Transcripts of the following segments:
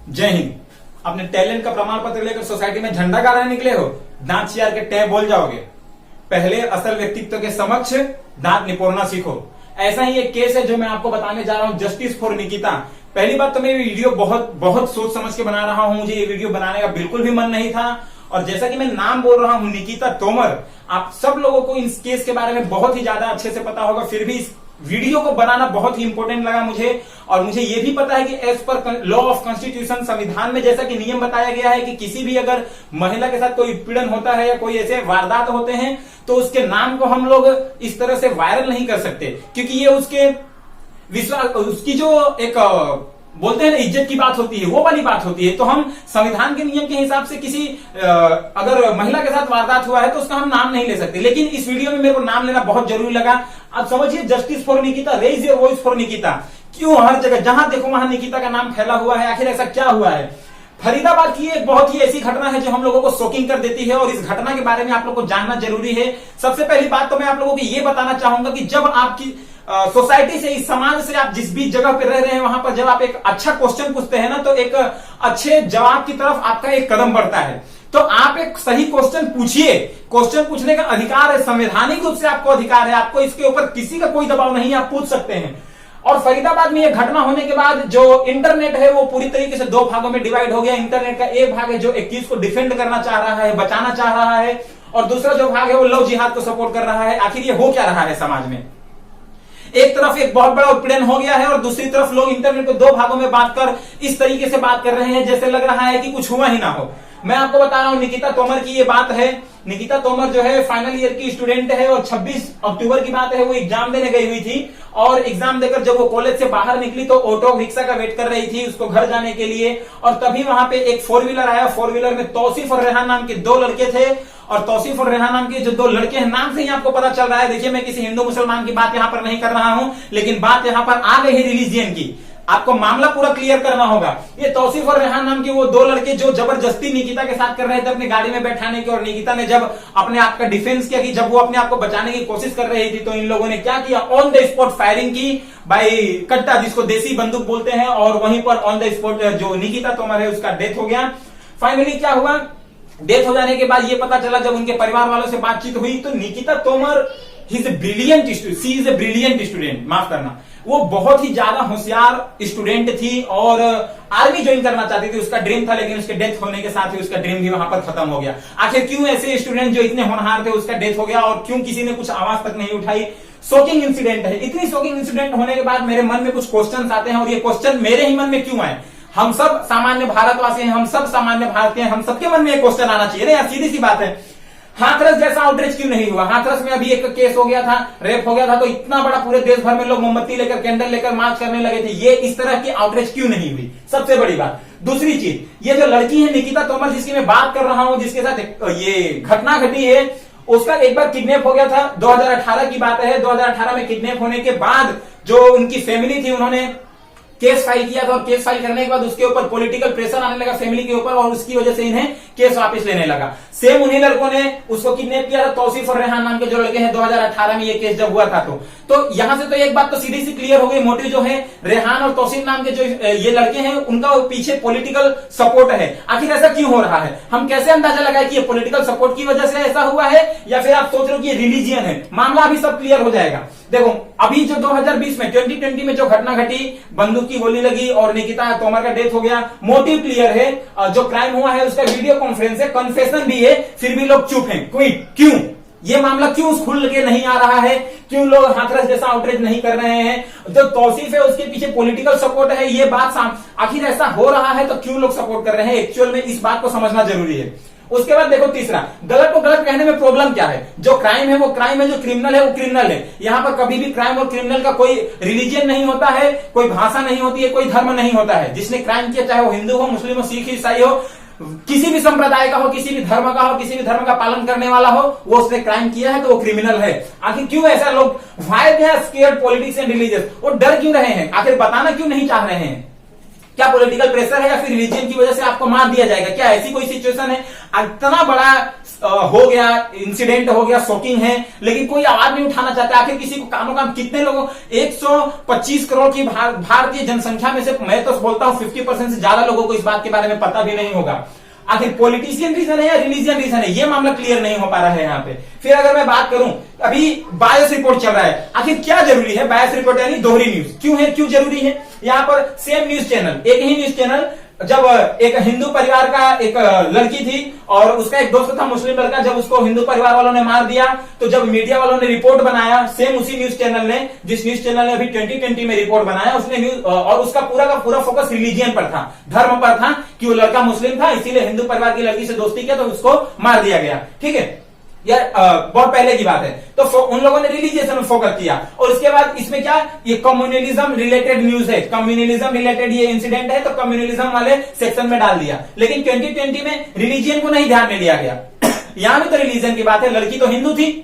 जय हिंद। अपने टैलेंट का प्रमाण पत्र लेकर सोसाइटी में झंडा गाड़ने निकले हो, दांत चियार के टै बोल जाओगे। पहले असल व्यक्तित्व के समक्ष दांत निपोड़ना सीखो। ऐसा ही एक केस है जो मैं आपको बताने जा रहा हूं, जस्टिस फॉर निकिता। पहली बात तो मैं ये वीडियो बहुत सोच समझ के बना रहा हूं। मुझे ये वीडियो बनाने का बिल्कुल भी मन नहीं था। और जैसा कि मैं नाम बोल रहा हूं निकिता तोमर, आप सब लोगों को इस केस के बारे में बहुत ही ज्यादा अच्छे से पता होगा, फिर भी इस वीडियो को बनाना बहुत ही इंपॉर्टेंट लगा मुझे। और मुझे यह भी पता है कि as per law of constitution, संविधान में जैसा कि नियम बताया गया है कि किसी भी अगर महिला के साथ कोई उत्पीड़न होता है या कोई ऐसे वारदात होते हैं तो उसके नाम को हम लोग इस तरह से वायरल नहीं कर सकते, क्योंकि ये उसके विश्वास, उसकी जो एक बोलते हैं ना इज्जत की बात होती है, वो वाली बात होती है। तो हम संविधान के नियम के हिसाब से किसी अगर महिला के साथ वारदात हुआ है तो उसका हम नाम नहीं ले सकते, लेकिन इस वीडियो में मेरे को नाम लेना बहुत जरूरी लगा। आप समझिए, justice for Nikita, raise your voice for Nikita. क्यों हर जगह जहां देखो वहां निकिता का नाम फैला हुआ है? आखिर ऐसा क्या हुआ है? फरीदाबाद की एक बहुत ही ऐसी घटना है जो हम लोगों को शॉकिंग कर देती है, और इस घटना के बारे में आप लोग को जानना जरूरी है। सबसे पहली बात तो मैं आप लोगों को ये बताना चाहूंगा कि जब आपकी सोसाइटी से, इस समाज से, आप जिस भी जगह पे रह रहे हैं वहां पर जब आप एक अच्छा क्वेश्चन पूछते हैं ना, तो एक अच्छे जवाब की तरफ आपका एक कदम बढ़ता है। तो आप एक सही क्वेश्चन पूछिए। क्वेश्चन पूछने का अधिकार है, संवैधानिक रूप से आपको अधिकार है। आपको इसके ऊपर किसी का कोई दबाव नहीं है, आप पूछ सकते हैं। और फरीदाबाद में यह घटना होने के बाद जो इंटरनेट है वो पूरी तरीके से दो भागों में डिवाइड हो गया। इंटरनेट का एक भाग है जो एक चीज को डिफेंड करना चाह रहा है, बचाना चाह रहा है, और दूसरा जो भाग है वो लव जिहाद को सपोर्ट कर रहा है। आखिर ये हो क्या रहा है समाज में? एक तरफ एक बहुत बड़ा उत्पीड़न हो गया है और दूसरी तरफ लोग इंटरनेट को दो भागों में बांट कर इस तरीके से बात कर रहे हैं जैसे लग रहा है कि कुछ हुआ ही ना हो। मैं आपको बता रहा हूं, निकिता तोमर की ये बात है। निकिता तोमर जो है फाइनल ईयर की स्टूडेंट है और 26 अक्टूबर की बात है, वो एग्जाम देने गई हुई थी। और एग्जाम देकर जब वो कॉलेज से बाहर निकली तो ऑटो रिक्शा का वेट कर रही थी उसको घर जाने के लिए, और तभी वहां पे एक 4 व्हीलर आया। 4 व्हीलर में तौसीफ और रेहान नाम के दो लड़के थे, और तौसीफ और रेहान नाम के जो दो लड़के हैं, नाम से ही आपको पता चल रहा है। देखिए, मैं किसी हिंदू मुसलमान की बात यहां पर नहीं कर रहा हूं, लेकिन बात यहां पर आ गई है रिलीजियन की। आपको मामला पूरा क्लियर करना होगा। ये तौसीफ और रेहान नाम के वो दो लड़के जो जबरदस्ती निकिता के साथ कर रहे थे अपनी गाड़ी में बैठाने की, और निकिता ने जब अपने आप का डिफेंस किया कि जब वो अपने आप को बचाने की कोशिश कर रही थी, तो इन लोगों ने क्या किया, ऑन द स्पॉट फायरिंग की बाई कट्टा, जिसको देसी बंदूक बोलते हैं, और वहीं पर ऑन द स्पॉट जो निकिता तोमर है उसका डेथ हो गया। फाइनली क्या हुआ, डेथ हो जाने के बाद ये पता चला जब उनके परिवार वालों से बातचीत हुई तो Nikita Tomar he is a brilliant student, she is a brilliant student, माफ करना, वो बहुत ही ज्यादा होशियार स्टूडेंट थी और आर्मी ज्वाइन करना चाहती थी, उसका ड्रीम था। लेकिन उसके डेथ होने के साथ ही उसका ड्रीम भी वहां पर खत्म हो गया। आखिर क्यों ऐसे स्टूडेंट जो इतने होनहार थे उसका डेथ हो गया, और क्यों किसी ने कुछ आवाज तक नहीं उठाई? शॉकिंग इंसिडेंट है। इतनी शॉकिंग इंसिडेंट होने के बाद मेरे मन में कुछ क्वेश्चन आते हैं, और ये क्वेश्चन मेरे ही मन में क्यों आए? हम सब सामान्य भारतवासी हैं, हम सब सामान्य भारतीय हैं, हम सबके मन में एक क्वेश्चन आना चाहिए ना यार, सीधी सी बात है। हाथरस जैसा आउटरीच क्यों नहीं हुआ? हाथरस में अभी एक केस हो गया था, रेप हो गया था, तो इतना बड़ा पूरे देश भर में लोग मोमबत्ती लेकर, कैंडल लेकर मार्च करने लगे थे। ये इस तरह की आउटरीच क्यों नहीं हुई? सबसे बड़ी बात। दूसरी चीज, ये जो लड़की है निकिता तोमर जिसकी मैं बात कर रहा हूं, जिसके साथ ये घटना घटी है, उसका एक बार किडनैप हो गया था। 2018 की बात है। 2018 में किडनैप होने के बाद जो उनकी फैमिली थी उन्होंने केस फाइल किया था, और केस फाइल करने के बाद उसके ऊपर पॉलिटिकल प्रेशर आने लगा फैमिली के ऊपर, और उसकी वजह से इन्हें केस वापस लेने लगा। सेम उन्हीं लड़कों ने उसको किडनैप किया था, तौसीफ और रेहान नाम के जो लड़के हैं। 2018 में ये केस जब हुआ था तो यहां से तो एक बात तो सीधी सी क्लियर हो गई, मोटिव जो है रेहान और तौसीफ नाम के जो ये लड़के हैं उनका पीछे पॉलिटिकल सपोर्ट है। आखिर ऐसा क्यों हो रहा है? हम कैसे अंदाजा लगाए कि ये पॉलिटिकल सपोर्ट की वजह से ऐसा हुआ है, या फिर आप सोच रहे हो कि ये रिलीजियन है? मामला अभी सब क्लियर हो जाएगा। देखो, अभी जो 2020 में 2020 में जो घटना घटी, बंदूक की गोली लगी और निकिता तोमर का डेथ हो गया, मोटिव क्लियर है। जो क्राइम हुआ है उसका वीडियो कॉन्फ्रेंस है, कन्फेशन भी है, फिर भी लोग चुप हैं। क्यों? ये मामला क्यों खुल के नहीं आ रहा है? क्यों लोग हाथरस जैसा आउटरीच नहीं कर रहे हैं? जो तौसीफ है उसके पीछे पॉलिटिकल सपोर्ट है, ये बात आखिर ऐसा हो रहा है तो क्यों लोग सपोर्ट कर रहे हैं? एक्चुअल में इस बात को समझना जरूरी है। उसके बाद देखो, तीसरा, गलत को गलत कहने में प्रॉब्लम क्या है? जो क्राइम है वो क्राइम है, जो क्रिमिनल है वो क्रिमिनल है। यहां पर कभी भी क्राइम और क्रिमिनल का कोई रिलीजियन नहीं होता है, कोई भाषा नहीं होती है, कोई धर्म नहीं होता है। जिसने क्राइम किया, चाहे वो हिंदू हो, मुस्लिम हो, सिख, ईसाई हो, किसी भी संप्रदाय का हो, किसी भी धर्म का हो, किसी भी धर्म का पालन करने वाला हो, वो उसने क्राइम किया है तो वो क्रिमिनल है। आखिर क्यों ऐसा लोग, why they are scared politics and religious, वो डर क्यों रहे हैं? आखिर बताना क्यों नहीं चाह रहे हैं? क्या पॉलिटिकल प्रेशर है, या फिर रिलीजन की वजह से आपको मार दिया जाएगा? क्या ऐसी कोई सिचुएशन है? इतना बड़ा हो गया, इंसिडेंट हो गया, शॉकिंग है, लेकिन कोई आवाज नहीं उठाना चाहता। आखिर किसी को कानों कान कितने लोगों 125 करोड़ की भारतीय जनसंख्या में से मैं तो बोलता हूं 50% से ज्यादा लोगों को इस बात के बारे में पता भी नहीं होगा। आखिर पॉलिटिशियन रीजन है या रिलीजियन रीजन है, यह मामला क्लियर नहीं हो पा रहा है यहाँ पे। फिर अगर मैं बात करूं, अभी बायस रिपोर्ट चल रहा है। आखिर क्या जरूरी है बायस रिपोर्ट यानी दोहरी न्यूज क्यों है, क्यों जरूरी है? यहाँ पर सेम न्यूज चैनल, एक ही न्यूज चैनल, जब एक हिंदू परिवार का एक लड़की थी और उसका एक दोस्त था मुस्लिम लड़का, जब उसको हिंदू परिवार वालों ने मार दिया, तो जब मीडिया वालों ने रिपोर्ट बनाया, सेम उसी न्यूज चैनल ने, जिस न्यूज चैनल ने अभी 2020 में रिपोर्ट बनाया, उसने न्यूज और उसका पूरा का पूरा फोकस रिलीजियन पर था, धर्म पर था, कि वो लड़का मुस्लिम था इसीलिए हिंदू परिवार की लड़की से दोस्ती किया तो उसको मार दिया गया। ठीक है, यार बहुत पहले की बात है। तो उन लोगों ने रिलीजियस में फोकस किया और इसके बाद इसमें क्या, ये कम्युनलिज्म रिलेटेड न्यूज है, कम्युनलिज्म रिलेटेड ये इंसिडेंट है, तो कम्युनलिज्म वाले सेक्शन में डाल दिया। लेकिन 2020 में रिलीजियन को नहीं ध्यान में लिया गया। यहां भी तो रिलीजन की बात है, लड़की तो हिंदू थी,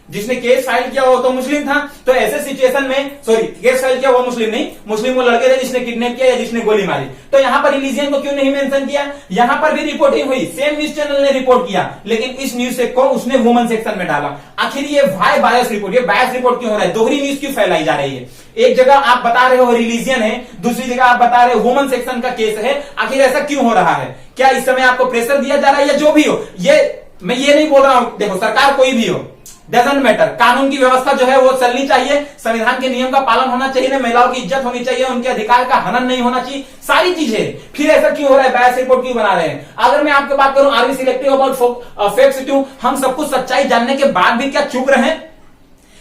जिसने केस फाइल किया वो तो मुस्लिम था। तो ऐसे सिचुएशन में, सॉरी, केस फाइल किया वो मुस्लिम नहीं, मुस्लिम वो लड़के थे जिसने किडनैप किया या जिसने गोली मारी। तो यहां पर रिलीजियन को क्यों नहीं मेंशन किया? यहां पर भी रिपोर्टिंग हुई, सेम न्यूज चैनल ने रिपोर्ट किया, लेकिन इस न्यूज को उसने वुमन सेक्शन में डाला। आखिर ये वाई बायस रिपोर्ट, ये बायस रिपोर्ट क्यों हो रहा है? दोहरी न्यूज क्यों फैलाई जा रही है? एक जगह आप बता रहे हो रिलीजियन है, दूसरी जगह आप बता रहे हो वुमन सेक्शन का केस है। आखिर ऐसा क्यों हो रहा है? क्या इस समय आपको प्रेशर दिया जा रहा है या जो भी हो? ये मैं ये नहीं बोल रहा हूं, देखो सरकार कोई भी हो, डजंट मैटर, कानून की व्यवस्था जो है वो चलनी चाहिए, संविधान के नियम का पालन होना चाहिए, ना महिलाओं की इज्जत होनी चाहिए, उनके अधिकार का हनन नहीं होना चाहिए, सारी चीजें। फिर ऐसा क्यों हो रहा है? बायस रिपोर्ट क्यों बना रहे हैं? अगर मैं आपकी बात करूं, are we selective about facts क्यों? हम सब कुछ सच्चाई जानने के बाद भी क्या चुप रहे?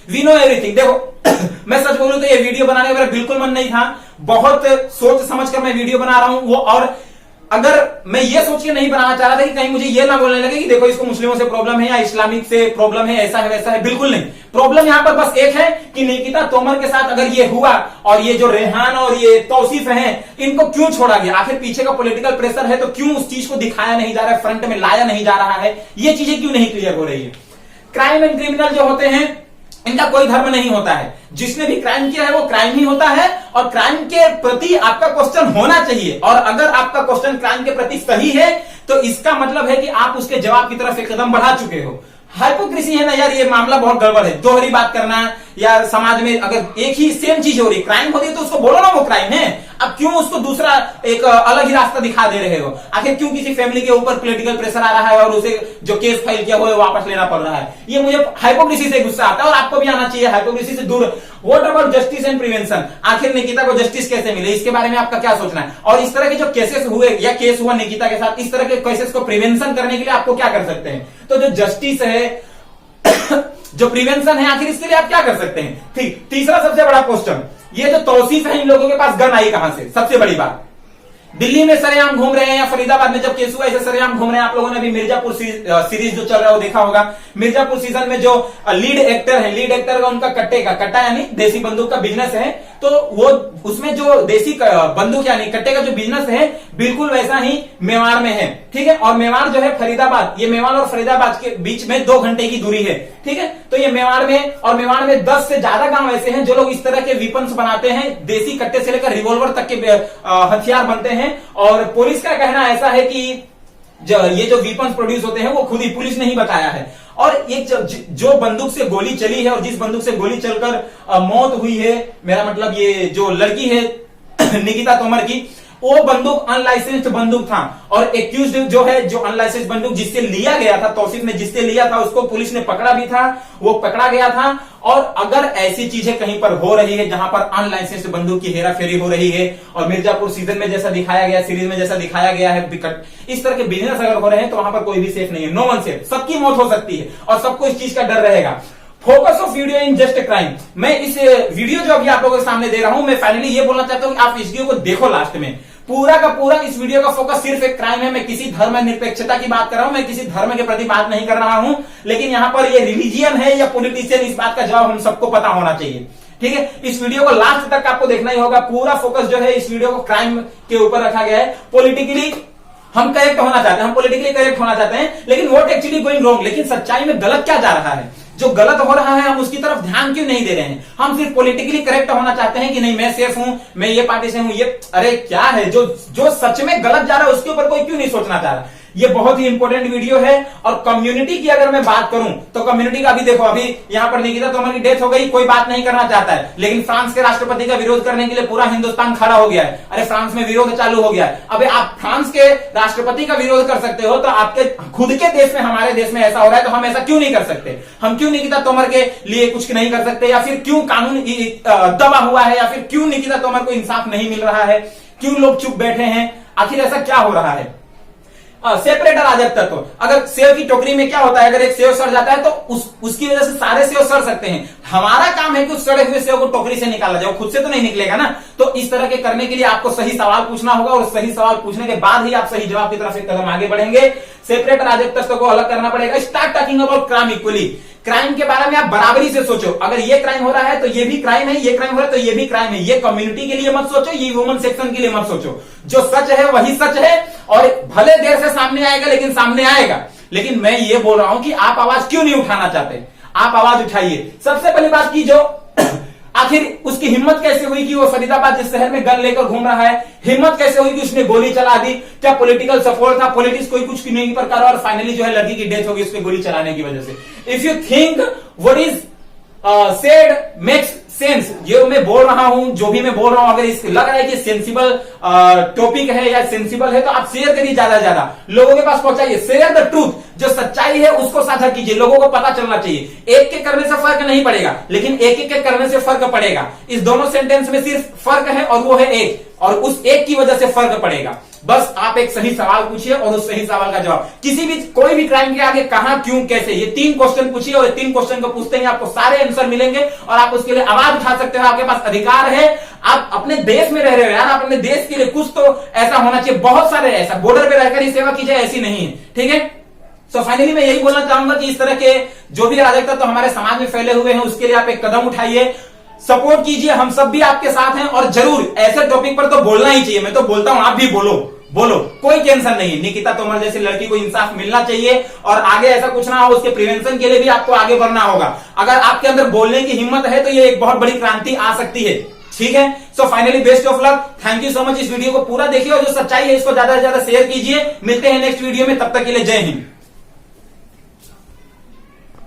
We know everything. देखो मैं सच बोलूं तो ये वीडियो बनाने का मेरा बिल्कुल मन नहीं था, बहुत सोच समझ कर मैं वीडियो बना रहा हूं वो, और अगर मैं ये सोच के नहीं बनाना चाह रहा था कि कहीं मुझे ये ना बोलने लगे कि देखो इसको मुस्लिमों से प्रॉब्लम है या इस्लामिक से प्रॉब्लम है, ऐसा है वैसा है, बिल्कुल नहीं। प्रॉब्लम यहां पर बस एक है कि निकिता तोमर के साथ अगर ये हुआ और ये जो रेहान और ये तौसीफ हैं, इनको क्यों छोड़ा गया? आखिर पीछे का पॉलिटिकल प्रेशर है तो क्यों उस चीज को दिखाया नहीं जा रहा है, फ्रंट में लाया नहीं जा रहा है? ये चीजें क्यों नहीं क्लियर हो रही है? क्राइम एंड क्रिमिनल जो होते हैं इनका कोई धर्म नहीं होता है, जिसने भी क्राइम किया है वो क्राइम ही होता है, और क्राइम के प्रति आपका क्वेश्चन होना चाहिए। और अगर आपका क्वेश्चन क्राइम के प्रति सही है तो इसका मतलब है कि आप उसके जवाब की तरफ एक कदम बढ़ा चुके हो। हाइपोक्रेसी है ना यार, ये मामला बहुत गड़बड़ है। दोहरी बात करना, या समाज में अगर एक ही सेम चीज हो रही, क्राइम हो रही है तो उसको बोलो ना वो क्राइम है। अब क्यों उसको दूसरा एक अलग ही रास्ता दिखा दे रहे हो? आखिर क्यों किसी फैमिली के ऊपर पॉलिटिकल प्रेशर आ रहा है और उसे जो केस फाइल किया हुआ है वापस लेना पड़ रहा है? ये मुझे हाइपोक्रेसी से गुस्सा आता है, और आपको भी आना चाहिए हाइपोक्रेसी से दूर। What about justice and prevention? आखिर निकिता को जस्टिस कैसे मिले, इसके बारे में आपका क्या सोचना है? और इस तरह के जो केसेस हुए या केस हुआ निकिता के साथ, इस तरह के केसेस को प्रिवेंशन करने के लिए आपको क्या कर सकते हैं? तो जो जस्टिस है जो प्रिवेंशन है, आखिर इसके लिए आप क्या कर सकते हैं? ठीक, तीसरा सबसे बड़ा क्वेश्चन, ये जो तौसीफ है इन लोगों के पास गन आई कहां से? सबसे बड़ी बात, दिल्ली में सरेआम घूम रहे हैं या फरीदाबाद में जब केस हुआ ऐसे सरेआम घूम रहे हैं। आप लोगों ने अभी मिर्जापुर सीरीज जो चल रहा है वो देखा होगा। मिर्जापुर सीजन में जो लीड एक्टर है, लीड एक्टर का उनका कट्टा यानी देसी बंदूक का बिजनेस है, तो वो उसमें जो देसी बंदूक यानी कट्टे का जो बिजनेस है बिल्कुल वैसा ही मेवाड़ में है। ठीक है, और मेवाड़ जो है फरीदाबाद, ये मेवाड़ और फरीदाबाद के बीच में 2 घंटे की दूरी है। ठीक है, तो ये मेवाड़ में, और मेवाड़ में 10 से ज्यादा गांव ऐसे हैं जो लोग इस तरह के वीपन्स बनाते हैं, देसी कट्टे से लेकर रिवॉल्वर तक के हथियार बनते हैं। और पुलिस का कहना ऐसा है कि ये जो वीपन्स प्रोड्यूस होते हैं वो खुद ही पुलिस ने ही बताया है। और एक जो बंदूक से गोली चली है और जिस बंदूक से गोली चलकर मौत हुई है, मेरा मतलब ये जो लड़की है निकिता तोमर की, वो बंदूक अनलाइसेंस्ड बंदूक था। और एक्यूज्ड जो है, जो अनलाइसेंस्ड बंदूक जिससे लिया गया था, तौसीफ ने जिससे लिया था उसको पुलिस ने पकड़ा भी था, वो पकड़ा गया था। और अगर ऐसी चीजें कहीं पर हो रही है जहां पर अनलाइसेंस्ड बंदूक की हेराफेरी हो रही है, और मिर्जापुर सीजन में जैसा दिखाया गया, सीरीज में जैसा दिखाया गया है, इस तरह के बिजनेस अगर हो रहे हैं तो वहां पर कोई भी सेफ नहीं है, नो वन सेफ। सबकी मौत हो सकती है और सबको इस चीज का डर रहेगा। Focus of video in just crime, मैं इस वीडियो जो अभी आप लोगों के सामने दे रहा हूं, मैं फाइनली ये बोलना चाहता हूं कि आप इस वीडियो को देखो लास्ट में। पूरा का पूरा इस वीडियो का फोकस सिर्फ एक क्राइम है। मैं किसी धर्म निरपेक्षता की बात कर रहा हूं, मैं किसी धर्म के प्रति बात नहीं कर रहा हूं, लेकिन यहां पर ये रिलीजियन है या पॉलिटिशियन, इस बात का जवाब हम सबको पता होना चाहिए। ठीक है, इस वीडियो को लास्ट तक आपको देखना ही होगा। पूरा फोकस जो है इस वीडियो को क्राइम के ऊपर रखा गया है। पॉलिटिकली हम करेक्ट होना चाहते हैं, हम पॉलिटिकली करेक्ट होना चाहते हैं, लेकिन व्हाट एक्चुअली गोइंग रॉन्ग, लेकिन सच्चाई में गलत क्या जा रहा है, जो गलत हो रहा है हम उसकी तरफ ध्यान क्यों नहीं दे रहे हैं? हम सिर्फ पॉलिटिकली करेक्ट होना चाहते हैं कि नहीं मैं सेफ हूं, मैं ये पार्टी से हूं, ये अरे क्या है जो सच में गलत जा रहा है उसके ऊपर कोई क्यों नहीं सोचना चाह रहा? ये बहुत ही इंपॉर्टेंट वीडियो है। और कम्युनिटी की अगर मैं बात करूं तो कम्युनिटी का भी देखो, अभी यहां पर निकिता तोमर की डेथ हो गई, कोई बात नहीं करना चाहता है, लेकिन फ्रांस के राष्ट्रपति का विरोध करने के लिए पूरा हिंदुस्तान खड़ा हो गया है। अरे फ्रांस में विरोध चालू हो गया है। अबे आप फ्रांस के राष्ट्रपति का विरोध कर सकते हो तो आपके खुद के देश में, हमारे देश में ऐसा हो रहा है तो हम ऐसा क्यों नहीं कर सकते? हम क्यों निकिता तोमर के लिए कुछ नहीं कर सकते? या फिर क्यों कानून दबा हुआ है? या फिर क्यों निकिता तोमर को इंसाफ नहीं मिल रहा है? क्यों लोग चुप बैठे हैं? आखिर ऐसा क्या हो रहा है? सेपरेट अराजक तत्व। अगर सेव की टोकरी में क्या होता है, अगर एक सेव सड़ जाता है तो उसकी वजह से सारे सेव सड़ सकते हैं। हमारा काम है कि उस सड़े हुए सेव को टोकरी से निकाला जाए, खुद से तो नहीं निकलेगा ना। तो इस तरह के करने के लिए आपको सही सवाल पूछना होगा, और सही सवाल पूछने के बाद ही आप सही जवाब की तरफ एक कदम आगे बढ़ेंगे। सेपरेट अराजक तत्व को अलग करना पड़ेगा। Start talking about crime equally. Crime के बारे में आप बराबरी से सोचो। अगर ये क्राइम हो रहा है तो ये भी क्राइम है, ये क्राइम हो रहा है तो ये भी क्राइम है। ये कम्युनिटी के लिए मत सोचो, ये वुमेन सेक्शन के लिए मत सोचो। जो सच है वही सच है, और भले देर से सामने आएगा लेकिन सामने आएगा। लेकिन मैं ये बोल रहा हूं कि आप आवाज क्यों नहीं उठाना चाहते? आप आवाज उठाइए। सबसे पहली बात की जो आखिर उसकी हिम्मत कैसे हुई कि वो फरीदाबाद जिस शहर में गन लेकर घूम रहा है, हिम्मत कैसे हुई कि उसने गोली चला दी? क्या पॉलिटिकल सपोर्ट था? पॉलिटिक्स कोई कुछ नहीं कर रहा, और फाइनली जो है लड़की की डेथ होगी उसके गोली चलाने की वजह से। If you think what is said makes sense, जो मैं बोल रहा हूं, जो भी मैं बोल रहा हूं, अगर इससे लग रहा है कि सेंसिबल टॉपिक है या सेंसिबल है तो आप शेयर करिए, ज्यादा ज्यादा लोगों के पास पहुंचाइए। शेयर द ट्रूथ, जो सच्चाई है उसको साझा कीजिए, लोगों को पता चलना चाहिए। एक के करने से फर्क नहीं पड़ेगा, लेकिन एक एक के करने से फर्क पड़ेगा। इस दोनों सेंटेंस में सिर्फ फर्क है और वो है एक, और उस एक की वजह से फर्क पड़ेगा। बस आप एक सही सवाल पूछिए और उस सही सवाल का जवाब, किसी भी कोई भी क्राइम के आगे कहां, क्यों, कैसे, ये 3 क्वेश्चन पूछिए, और 3 क्वेश्चन को पूछते ही आपको सारे आंसर मिलेंगे और आप उसके लिए आवाज उठा सकते हो। आपके पास अधिकार है। आप अपने देश में रह रहे हो यार, आप अपने देश के लिए कुछ तो ऐसा होना चाहिए। बहुत सारे ऐसा बॉर्डर पे रहकर ही सेवा की जाए ऐसी नहीं है, ठीक है। सो फाइनली मैं यही बोलना चाहूंगा कि इस तरह के जो भी अराजकता तो हमारे समाज में फैले हुए हैं उसके लिए आप एक कदम उठाइए, सपोर्ट कीजिए। हम सब भी आपके साथ हैं, और जरूर ऐसे टॉपिक पर तो बोलना ही चाहिए। मैं तो बोलता हूं, आप भी बोलो, कोई टेंशन नहीं है। निकिता तोमर जैसी लड़की को इंसाफ मिलना चाहिए, और आगे ऐसा कुछ ना हो उसके प्रिवेंशन के लिए भी आपको आगे बढ़ना होगा। अगर आपके अंदर बोलने की हिम्मत है तो ये एक बहुत बड़ी क्रांति आ सकती है, ठीक है। So finally best of luck, thank you so much. इस वीडियो को पूरा देखिए और जो सच्चाई है इसको ज्यादा से ज्यादा शेयर कीजिए। मिलते हैं नेक्स्ट वीडियो में, तब तक के लिए जय हिंद।